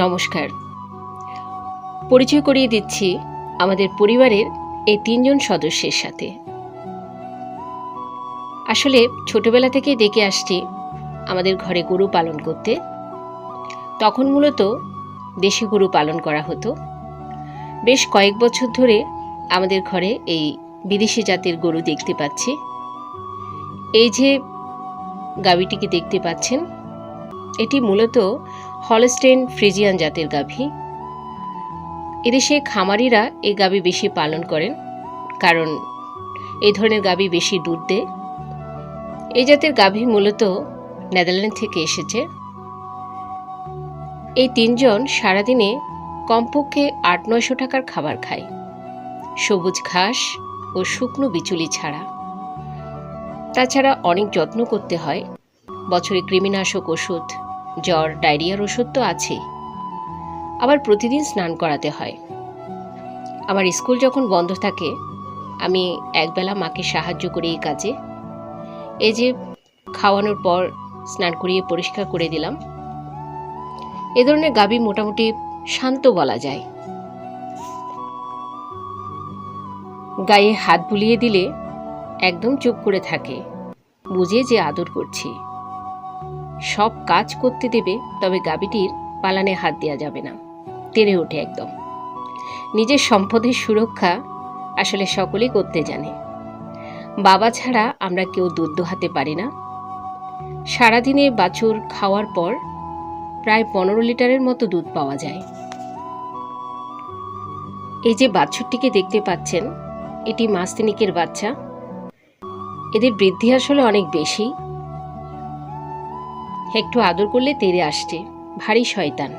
নমস্কার। পরিচয় করিয়ে দিচ্ছি আমাদের পরিবারের এই ৩ জন সদস্যের সাথে। আসলে ছোটবেলা থেকেই দেখে আসছি আমাদের ঘরে গরু পালন করতে। তখন মূলত দেশি গরু পালন করা হতো। বেশ কয়েক বছর ধরে আমাদের ঘরে এই বিদেশি জাতের গরু দেখতে পাচ্ছি। এই যে গাভীটিকে দেখতে পাচ্ছেন, এটি মূলত হলস্টেইন ফ্রিজিয়ান জাতের গাভী। এদেশে খামারিরা এই গাভী বেশি পালন করেন, কারণ এই ধরনের গাভী বেশি দুধ দেয়। এই জাতের গাভী মূলত নেদারল্যান্ড থেকে এসেছে। এই ৩ জন সারাদিনে কমপক্ষে ৮-৯০০ টাকার খাবার খায়, সবুজ ঘাস ও শুকনো বিচুলি ছাড়া। তাছাড়া অনেক যত্ন করতে হয়। বছরে কৃমিনাশক ওষুধ, জ্বর, ডায়রিয়ার ওষুধ তো আছেই, আবার প্রতিদিন স্নান করাতে হয়। আমার স্কুল যখন বন্ধ থাকে, আমি একবেলা মাকে সাহায্য করি এই কাজে। এই যে খাওয়ানোর পর স্নান করিয়ে পরিষ্কার করে দিলাম। এ ধরনের গাভী মোটামুটি শান্ত বলা যায়। গায়ে হাত বুলিয়ে দিলে একদম চুপ করে থাকে, বুঝে যে আদর করছি। সব কাজ করতে দেবে, তবে গাভীটির পালানে হাত দেওয়া যাবে না, তেড়ে ওঠে একদম। নিজের সম্পদের সুরক্ষা আসলে সকলেই করতে জানে। বাবা ছাড়া আমরা কেউ দুধ দোহাতে পারি না। সারাদিনে বাছুর খাওয়ার পর প্রায় ১৫ লিটারের মতো দুধ পাওয়া যায়। এই যে বাছুরটিকে দেখতে পাচ্ছেন, এটি মাস তিনেকের বাচ্চা। এদের বৃদ্ধি আসলে অনেক বেশি। একটু আদর করলে তেড়ে আসছে, ভারী শয়তান।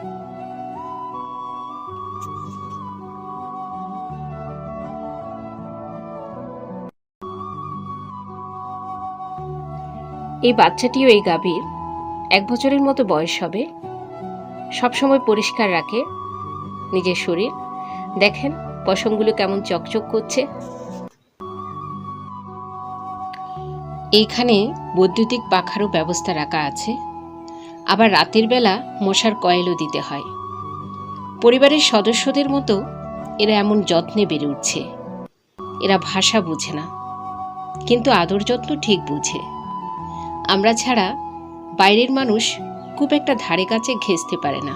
এই বাচ্চাটিও এই গাভীর ১ বছরের মতো বয়স হবে। সবসময় পরিষ্কার রাখে নিজের শরীর। দেখেন পশমগুলো কেমন চকচক করছে। এইখানে বৈদ্যুতিক পাখারও ব্যবস্থা রাখা আছে। আবার রাতের বেলা মশার কয়েলও দিতে হয়। পরিবারের সদস্যদের মতো এরা এমন যত্নে বেড়ে উঠছে। এরা ভাষা বুঝে না, কিন্তু আদর যত্ন ঠিক বুঝে। আমরা ছাড়া বাইরের মানুষ খুব একটা ধারে কাছে ঘেঁষতে পারে না।